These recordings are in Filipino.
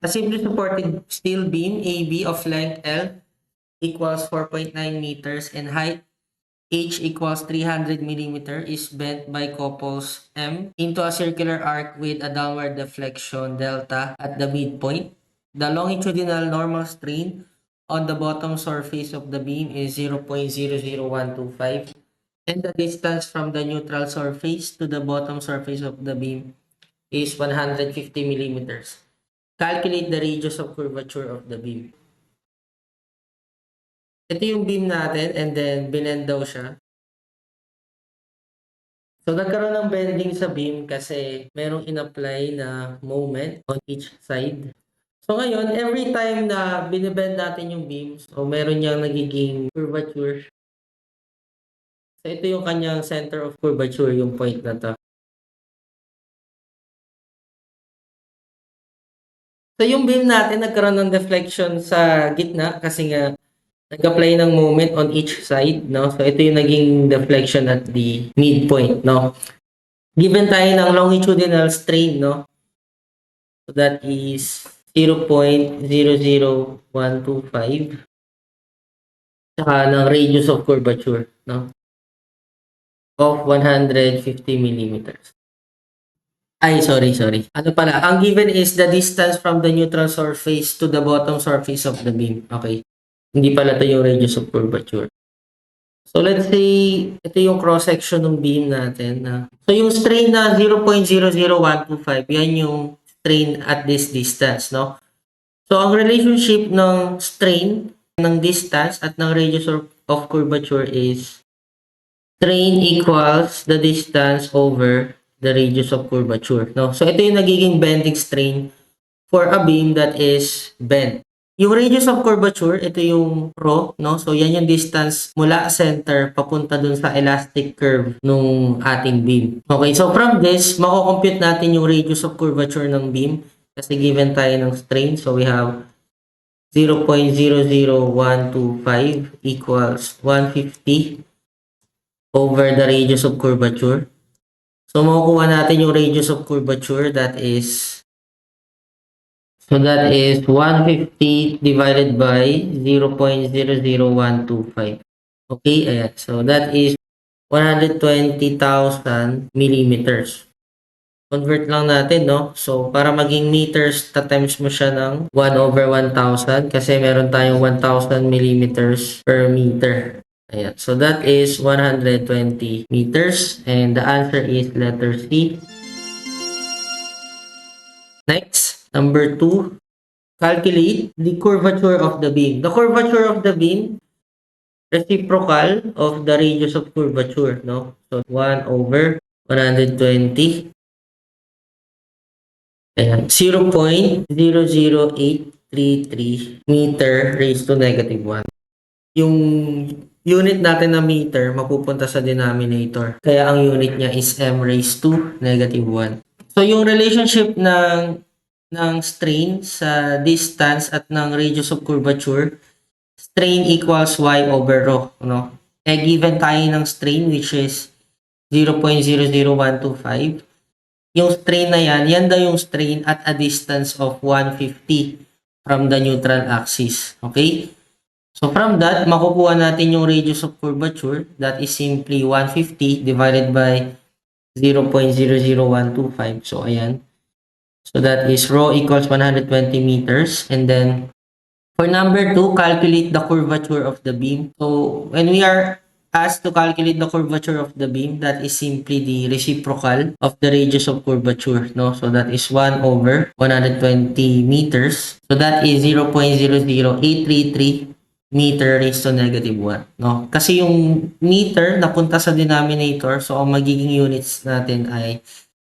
A simply supported steel beam AB of length L equals 4.9 meters and height H equals 300 millimeter is bent by couples M into a circular arc with a downward deflection delta at the midpoint. The longitudinal normal strain on the bottom surface of the beam is 0.00125 and the distance from the neutral surface to the bottom surface of the beam is 150 millimeters. Calculate the radius of curvature of the beam. Ito yung beam natin and then binend daw siya. So, nagkaroon ng bending sa beam kasi merong in-apply na moment on each side. So, ngayon, every time na binibend natin yung beam, so meron niyang nagiging curvature. So, ito yung kanyang center of curvature, yung point na to. So, yung beam natin nagkaroon ng deflection sa gitna kasi nga nag-apply ng moment on each side, no? So, ito yung naging deflection at the midpoint, no? Given tayo ng longitudinal strain, no? So, that is 0.00125 saka ng radius of curvature, no? Of 150 millimeters. Ay, sorry. Ano pala, ang given is the distance from the neutral surface to the bottom surface of the beam. Okay. Hindi pala ito yung radius of curvature. So, let's say, ito yung cross-section ng beam natin. So, yung strain na 0.00125, yan yung strain at this distance, no? So, ang relationship ng strain, ng distance, at ng radius of curvature is strain equals the distance over the radius of curvature, no? So, ito yung nagiging bending strain for a beam that is bent. Yung radius of curvature, ito yung rho, no? So, yan yung distance mula center papunta dun sa elastic curve nung ating beam. Okay, so from this, mako-compute natin yung radius of curvature ng beam kasi given tayo ng strain. So, we have 0.00125 equals 150 over the radius of curvature. So, makukuha natin yung radius of curvature that is 150 divided by 0.00125. Okay, ayan. So, that is 120,000 millimeters. Convert lang natin, no? So, para maging meters, times mo siya ng 1 over 1,000 kasi meron tayong 1,000 millimeters per meter. Ayan. So, that is 120 meters and the answer is letter C. Next, number 2, calculate the curvature of the beam. The curvature of the beam, reciprocal of the radius of curvature, no? So, 1 over 120. Ayan, 0.00833 meter raised to negative 1. Yung unit natin na meter, mapupunta sa denominator. Kaya ang unit niya is m raised to negative 1. So, yung relationship ng strain sa distance at ng radius of curvature, strain equals y over rho, no? Eh, given tayo ng strain which is 0.00125. Yung strain na yan daw yung strain at a distance of 150 from the neutral axis. Okay? So, from that, makukuha natin yung radius of curvature. That is simply 150 divided by 0.00125. So, ayan. So, that is rho equals 120 meters. And then, for number 2, calculate the curvature of the beam. So, when we are asked to calculate the curvature of the beam, that is simply the reciprocal of the radius of curvature, no? So, that is 1 over 120 meters. So, that is 0.00833 meter raised to negative 1, no? Kasi yung meter napunta sa denominator, so ang magiging units natin ay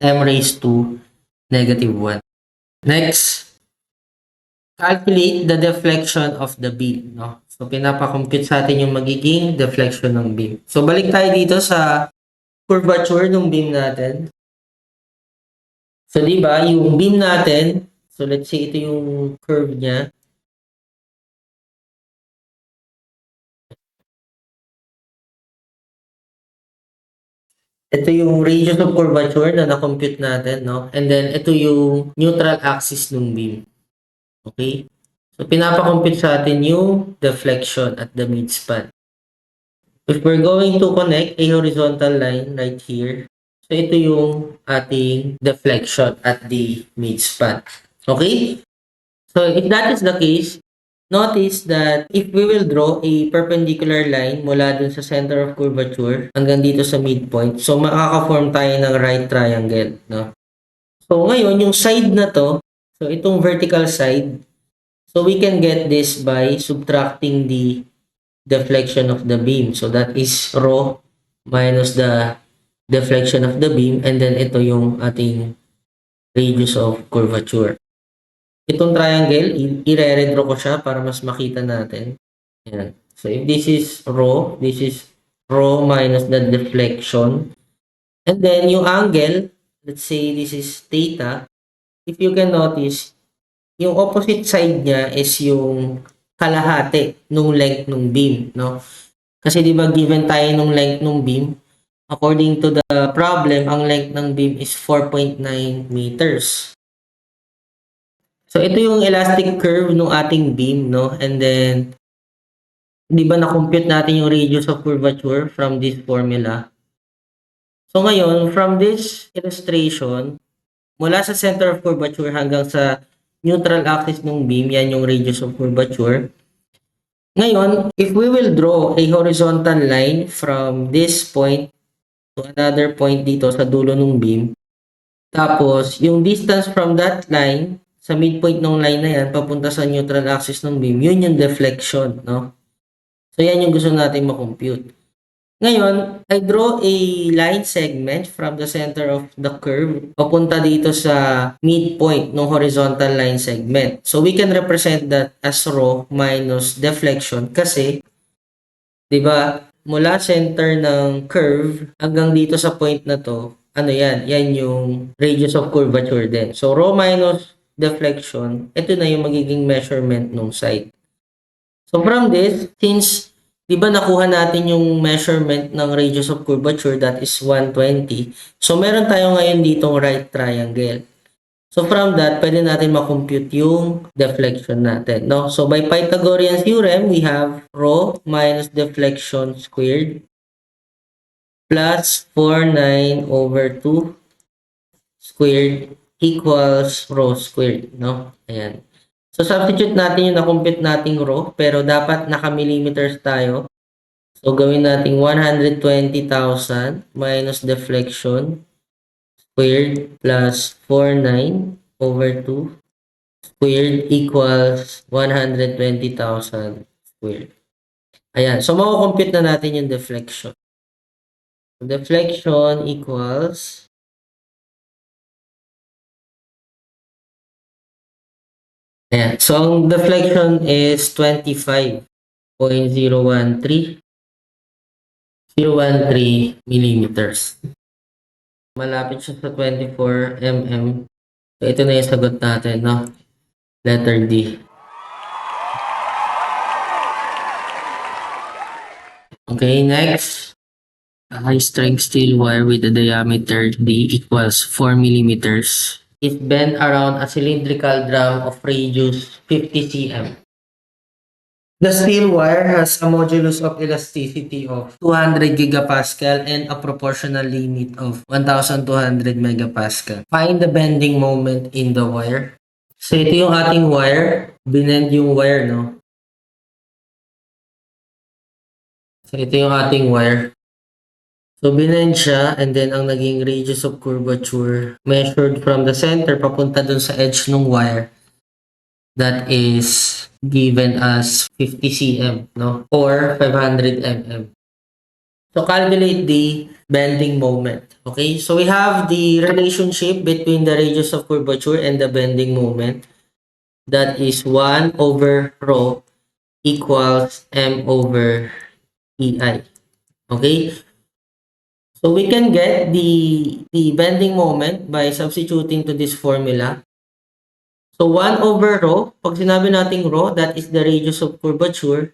m raised to negative 1. Next, calculate the deflection of the beam, no? So, pinapakompute sa atin yung magiging deflection ng beam. So, balik tayo dito sa curvature ng beam natin. So, di ba, yung beam natin, so let's say ito yung curve niya. Ito yung radius of curvature na na-compute natin, no? And then, ito yung neutral axis ng beam. Okay? So, pinapakompute sa atin yung deflection at the midspan. If we're going to connect a horizontal line right here, so ito yung ating deflection at the midspan. Okay? So, if that is the case, notice that if we will draw a perpendicular line mula dun sa center of curvature hanggang dito sa midpoint, so makaka-form tayo ng right triangle, no? So, ngayon, yung side na to, so itong vertical side, so we can get this by subtracting the deflection of the beam. So, that is rho minus the deflection of the beam, and then ito yung ating radius of curvature. Itong triangle, i-re-redraw ko siya para mas makita natin. Ayan. So, if this is rho minus the deflection. And then, yung angle, let's say this is theta. If you can notice, yung opposite side niya is yung kalahati nung length nung beam, no? Kasi di ba given tayo nung length nung beam, according to the problem, ang length ng beam is 4.9 meters. So, ito yung elastic curve ng ating beam, no? And then, di ba na-compute natin yung radius of curvature from this formula? So, ngayon, from this illustration, mula sa center of curvature hanggang sa neutral axis ng beam, yan yung radius of curvature. Ngayon, if we will draw a horizontal line from this point to another point dito sa dulo ng beam, tapos, yung distance from that line, sa midpoint ng line na yan, papunta sa neutral axis ng beam, yun yung deflection, no? So, yan yung gusto natin makompute. Ngayon, I draw a line segment from the center of the curve papunta dito sa midpoint ng horizontal line segment. So, we can represent that as rho minus deflection kasi, di ba, mula center ng curve hanggang dito sa point na to, ano yan? Yan yung radius of curvature din. So, rho minus deflection, ito na yung magiging measurement ng side. So, from this, since, di ba nakuha natin yung measurement ng radius of curvature, that is 120. So, meron tayo ngayon ditong right triangle. So, from that, pwede natin makompute yung deflection natin, no? So, by Pythagorean theorem, we have rho minus deflection squared plus 49 over 2 squared equals rho squared, no? Ayan. So, substitute natin yung na-compute nating rho, pero dapat naka-millimeters tayo. So, gawin natin 120,000 minus deflection squared plus 49 over 2 squared equals 120,000 squared. Ayan. So, makakompute na natin yung deflection. So, deflection equals ayan. So, ang deflection is 25.013 millimeters. Malapit siya sa 24 mm. So, ito na yung sagot natin, no? Letter D. Okay, next. A high-strength steel wire with a diameter D equals 4 millimeters is bent around a cylindrical drum of radius 50 cm. The steel wire has a modulus of elasticity of 200 gigapascal and a proportional limit of 1,200 megapascal. Find the bending moment in the wire. So, ito yung ating wire. Binend yung wire, no? So, ito yung ating wire. So, binend siya and then ang naging radius of curvature measured from the center papunta dun sa edge ng wire. That is given as 50 cm, no? Or 500 mm. So, calculate the bending moment. Okay? So, we have the relationship between the radius of curvature and the bending moment. That is 1 over rho equals m over EI. Okay? So, we can get the bending moment by substituting to this formula. So, 1 over rho, pag sinabi nating rho, that is the radius of curvature.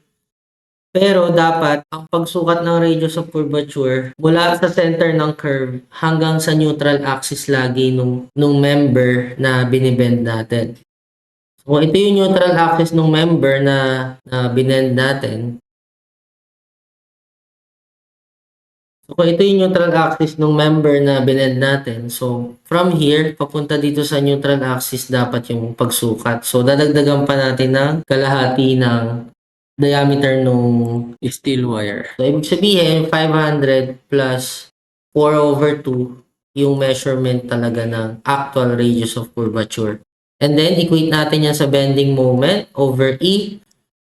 Pero dapat, ang pagsukat ng radius of curvature mula sa center ng curve hanggang sa neutral axis lagi nung member na binibend natin. So, ito yung neutral axis ng member na binend natin. So, kung ito yung neutral axis ng member na binend natin, so from here, papunta dito sa neutral axis dapat yung pagsukat. So, dadagdagan pa natin ng kalahati ng diameter ng steel wire. So, ibig sabihin, 500 plus 4/2 yung measurement talaga ng actual radius of curvature. And then, equate natin yan sa bending moment over E.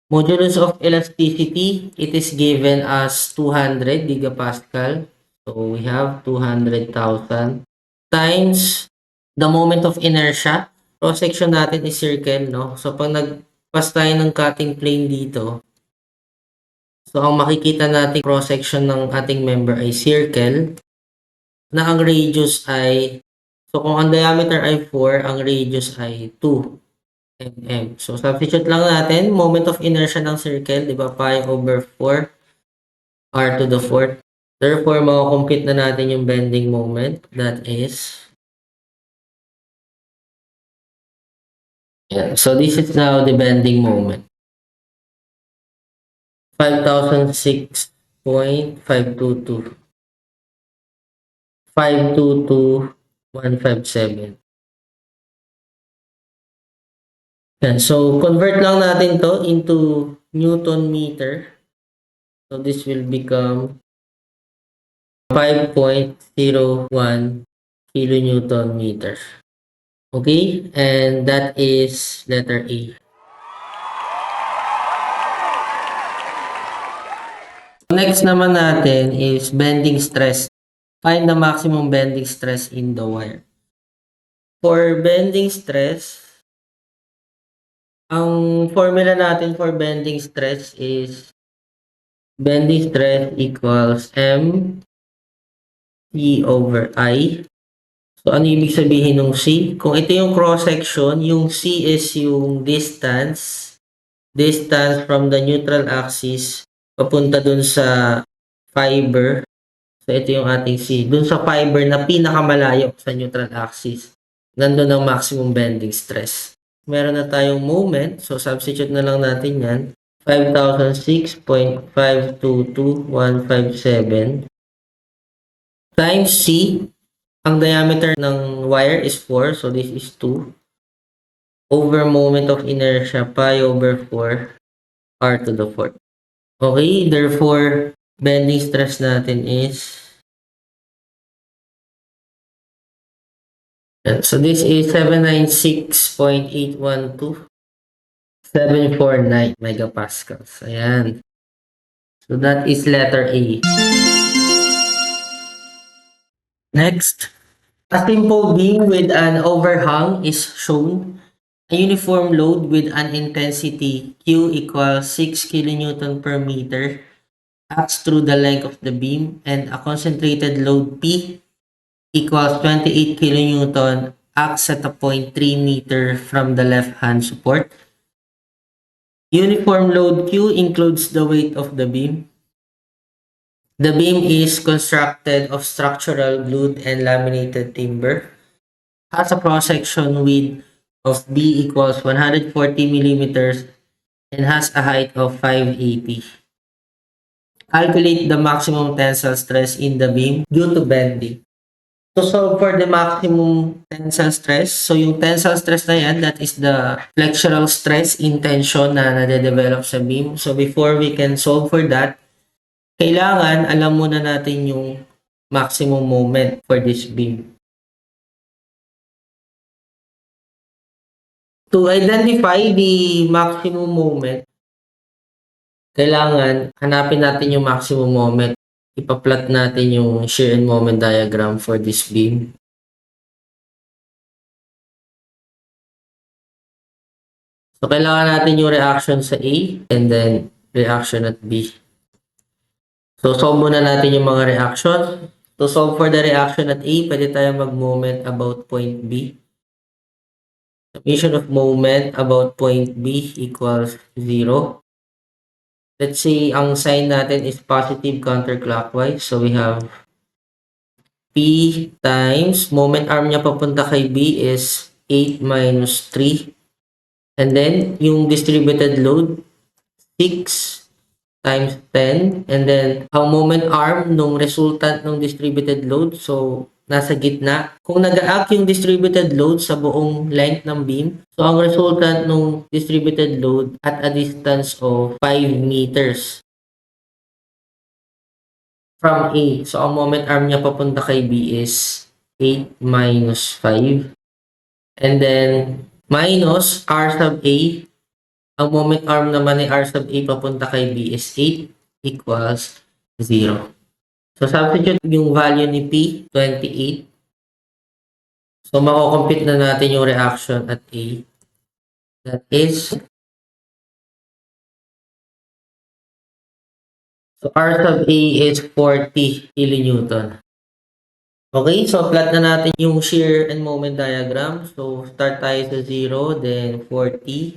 Modulus of elasticity, it is given as 200 gigapascal. So, we have 200,000 times the moment of inertia. Cross-section natin is circle, no? So, pag nag-pass tayo ng cutting plane dito, so, ang makikita natin cross-section ng ating member ay circle, na ang radius ay, so kung ang diameter ay 4, ang radius ay 2 mm. So, substitute lang natin, moment of inertia ng circle, di ba, pi over 4, r to the 4th. Therefore, makakompute na natin yung bending moment. That is, yeah. So, this is now the bending moment. 5,006.522. 522,157. Yan. So, convert lang natin to into Newton meter. So, this will become 5.01 kilonewton meter. Okay? And that is letter A. Next naman natin is bending stress. Find the maximum bending stress in the wire. For bending stress, ang formula natin for bending stress is bending stress equals M C over I. So, ano ibig sabihin ng C? Kung ito yung cross-section, yung C is yung distance from the neutral axis papunta dun sa fiber. So, ito yung ating C. Dun sa fiber na pinakamalayo sa neutral axis, nandun ang maximum bending stress. Meron na tayong moment. So, substitute na lang natin yan. 5,006.522157 times C. Ang diameter ng wire is 4. So, this is 2. Over moment of inertia, pi over 4, r to the 4th. Okay, therefore, bending stress natin is, so this is 796.812, 749 megapascals. Ayan. So that is letter A. Next, a simple beam with an overhang is shown. A uniform load with an intensity Q equals 6 kilonewton per meter acts through the length of the beam, and a concentrated load P equals 28 kilonewton acts at a point 3 meter from the left hand support. Uniform load Q includes the weight of the beam. The beam is constructed of structural glued and laminated timber, has a cross-section width of B equals 140 millimeters, and has a height of 580. Calculate the maximum tensile stress in the beam due to bending. To solve for the maximum tensile stress, so yung tensile stress na yan, that is the flexural stress in tension na nade-develop sa beam. So before we can solve for that, kailangan alam muna natin yung maximum moment for this beam. To identify the maximum moment, kailangan hanapin natin yung maximum moment. Ipa-plot natin yung shear and moment diagram for this beam. So, kailangan natin yung reaction sa A and then reaction at B. So, solve muna natin yung mga reaction. To solve for the reaction at A, pwede tayo mag-moment about point B. Summation of moment about point B equals 0. Let's say ang sign natin is positive counterclockwise. So we have P times moment arm niya papunta kay B is 8 minus 3. And then, yung distributed load, 6 times 10. And then, ang moment arm nung resultant ng distributed load, so, nasa gitna. Kung nag-act yung distributed load sa buong length ng beam, so, ang resultant nung distributed load at a distance of 5 meters from A. So, ang moment arm niya papunta kay B is 8 minus 5. And then, minus R sub A. Ang moment arm naman ni R sub A papunta kay B is 8 equals 0. So, substitute yung value ni P, 28. So, makukompute na natin yung reaction at A. That is, so R sub A is 40 kilonewton. Okay, so plot na natin yung shear and moment diagram. So, start tayo sa 0, then 40.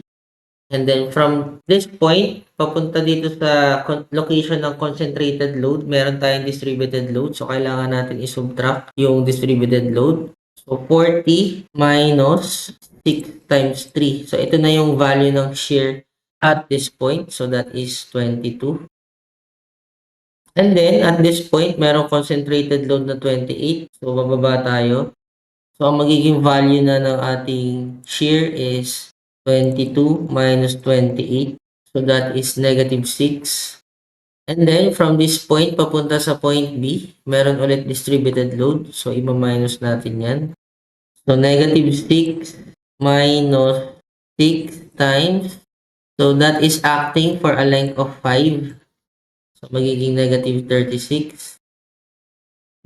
And then from this point, papunta dito sa location ng concentrated load, meron tayong distributed load. So, kailangan natin i-subtract yung distributed load. So, 40 minus 6 times 3. So, ito na yung value ng shear at this point. So, that is 22. And then, at this point, merong concentrated load na 28. So, bababa tayo. So, ang magiging value na ng ating shear is 22 minus 28. So, that is negative 6. And then, from this point, papunta sa point B, meron ulit distributed load. So, ima-minus natin yan. So, negative 6 minus 6 times. So, that is acting for a length of 5. So, magiging negative 36.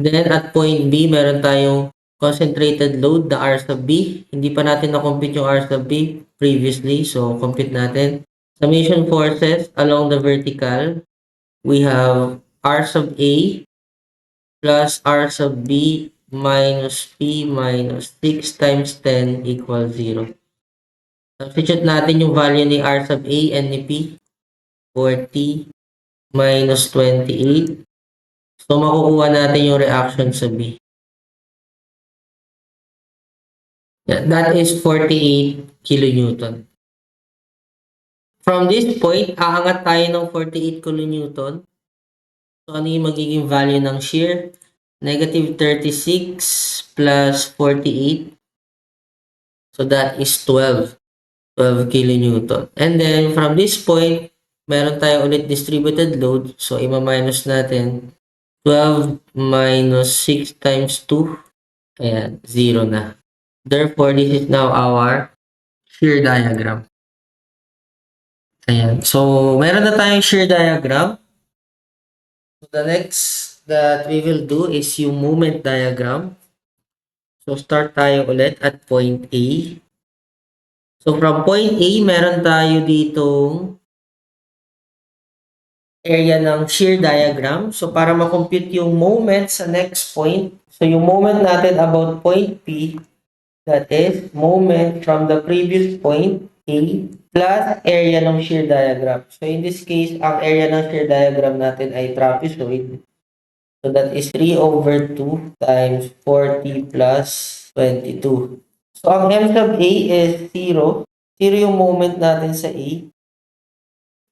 Then, at point B, meron tayong concentrated load, the R sub B. Hindi pa natin na-compute yung R sub B previously. So, compute natin. Summation forces along the vertical. We have R sub A plus R sub B minus P minus 6 times 10 equals 0. Substitute natin yung value ni R sub A and ni P. 40 minus 28. So, makukuha natin yung reaction sa B. That is 48 kilonewton. From this point, aangat tayo ng 48 kilonewton. So, ano yung magiging value ng shear? Negative 36 plus 48. So, that is 12 kilonewton. And then, from this point, meron tayo ulit distributed load. So, ima-minus natin 12 minus 6 times 2. Ayan, 0 na. Therefore, this is now our shear diagram. Ayan. So, meron na tayong shear diagram. So, the next that we will do is yung moment diagram. So, start tayo ulit at point A. So, from point A, meron tayo ditong area ng shear diagram. So, para makompute yung moment sa next point, so yung moment natin about point P, that is moment from the previous point A plus area ng shear diagram. So, in this case, ang area ng shear diagram natin ay trapezoid. So, that is 3 over 2 times 40 plus 22. So, ang M sub A is 0. 0 yung moment natin sa A.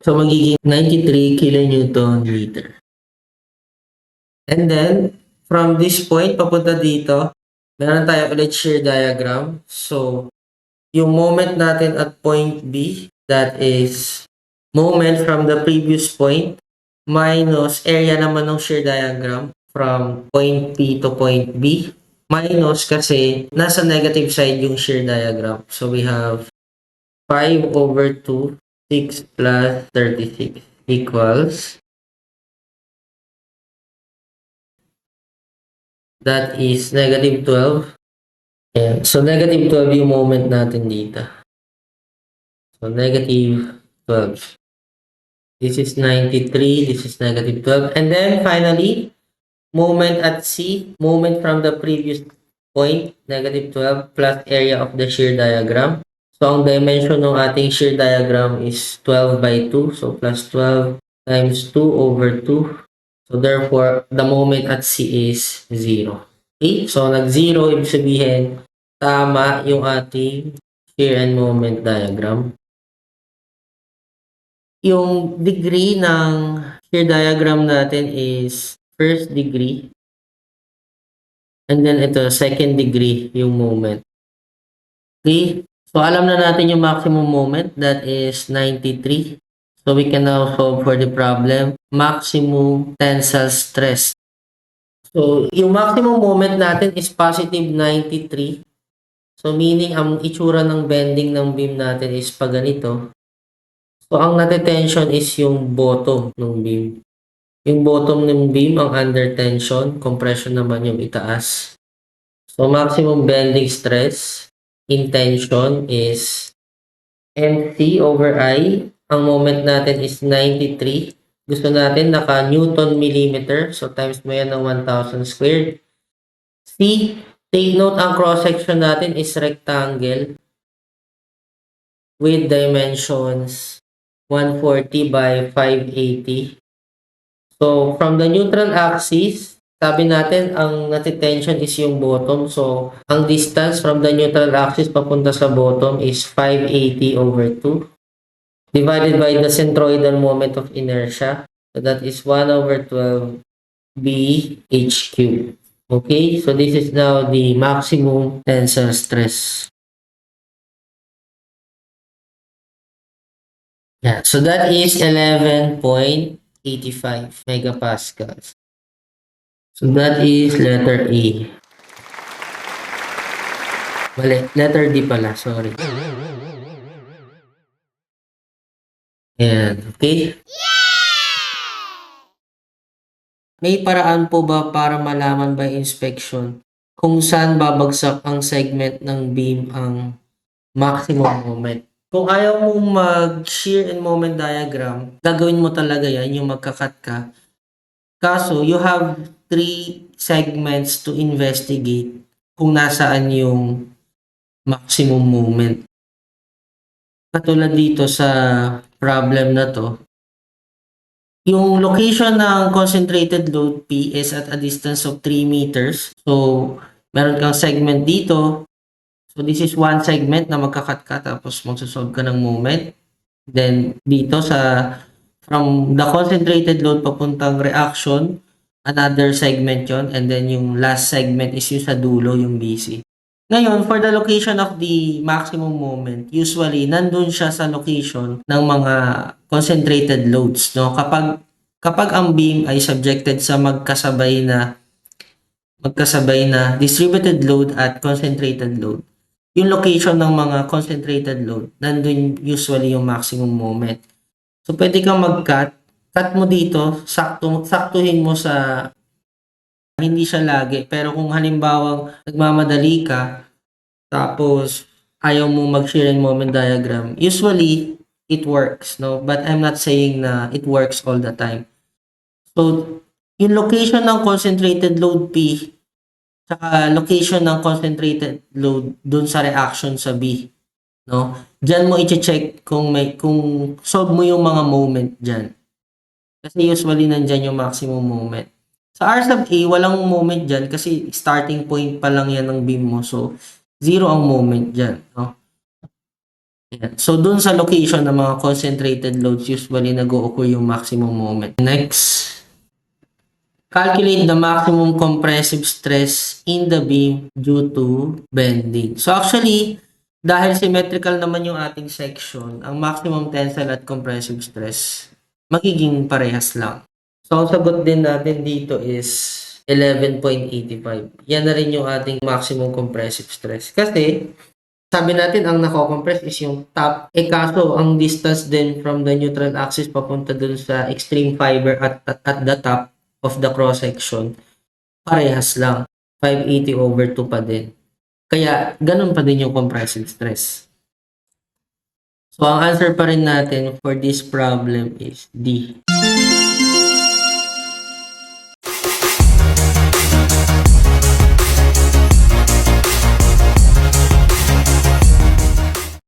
So, magiging 93 kilonewton meter. And then, from this point, papunta dito, meron tayo ulit shear diagram. So, yung moment natin at point B, that is moment from the previous point, minus area naman ng shear diagram from point P to point B, minus kasi nasa negative side yung shear diagram. So, we have 5 over 2, 6 plus 36 equals, that is negative 12. Ayan. So, negative 12 yung moment natin dito. So, negative 12. This is 93. This is negative 12. And then, finally, moment at C, moment from the previous point, negative 12, plus area of the shear diagram. So, ang dimension ng ating shear diagram is 12 by 2. So, plus 12 times 2 over 2. So, therefore, the moment at C is 0. Okay? So, nag-0, ibig sabihin, tama yung ating shear and moment diagram. Yung degree ng shear diagram natin is first degree. And then ito, second degree yung moment. Okay? So, alam na natin yung maximum moment. That is 93. So, we can now solve for the problem. Maximum tensile stress. So, yung maximum moment natin is positive 93. So, meaning, ang itsura ng bending ng beam natin is pa ganito. So, ang natetension is yung bottom ng beam. Yung bottom ng beam, ang under tension. Compression naman yung itaas. So, maximum bending stress in tension is MC over I. Ang moment natin is 93. Gusto natin naka Newton millimeter. So, times mo yan ng 1,000 squared. C, take note ang cross-section natin is rectangle with dimensions 140 by 580. So, from the neutral axis, sabi natin, ang natitension is yung bottom. So, ang distance from the neutral axis papunta sa bottom is 580 over 2 divided by the centroidal moment of inertia. So, that is 1 over 12 BH cubed. Okay, so this is now the maximum tensile stress. Yeah, so that is 11.85 megapascals. So that is letter A. Mali, letter D pala, sorry. Ayan, okay? May paraan po ba para malaman by inspection kung saan babagsak ang segment ng beam ang maximum moment? Kung ayaw mong mag-shear and moment diagram, gagawin mo talaga yan, yung magkakat ka. Kaso, you have 3 segments to investigate kung nasaan yung maximum moment. Katulad dito sa problem na to, yung location ng concentrated load P is at a distance of 3 meters. So, meron kang segment dito. So, this is one segment na magkakat ka tapos magsosolve ka ng moment. Then, dito from the concentrated load papuntang reaction, another segment yon. And then, yung last segment is yung sa dulo, yung BC. Ngayon, for the location of the maximum moment, usually, nandun siya sa location ng mga concentrated loads. No? Kapag ang beam ay subjected sa magkasabay na distributed load at concentrated load, yung location ng mga concentrated load, nandun usually yung maximum moment. So, pwede kang mag-cut. Cut mo dito, saktuhin mo sa hindi siya lagi. Pero kung halimbawa nagmamadali ka, tapos ayaw mo mag-shear and moment diagram, usually it works, no? But I'm not saying na it works all the time. So, yung location ng concentrated load P, saka location ng concentrated load dun sa reaction sa B, no? Diyan mo i-check kung solve mo yung mga moment diyan. Kasi usually nandyan yung maximum moment. Sa R sub A, walang moment dyan kasi starting point pa lang yan ng beam mo. So, 0 ang moment dyan. No? Yan. So, dun sa location ng mga concentrated loads, usually nag-o-occur yung maximum moment. Next. Calculate the maximum compressive stress in the beam due to bending. So, actually, dahil symmetrical naman yung ating section, ang maximum tensile at compressive stress magiging parehas lang. So, ang sagot din natin dito is 11.85. Yan na rin yung ating maximum compressive stress. Kasi, sabi natin ang nako-compress is yung top. Kaso, ang distance din from the neutral axis papunta dun sa extreme fiber at the top of the cross-section, parehas lang. 580 over 2 pa din. Kaya, ganun pa din yung compressive stress. So, ang answer pa rin natin for this problem is D.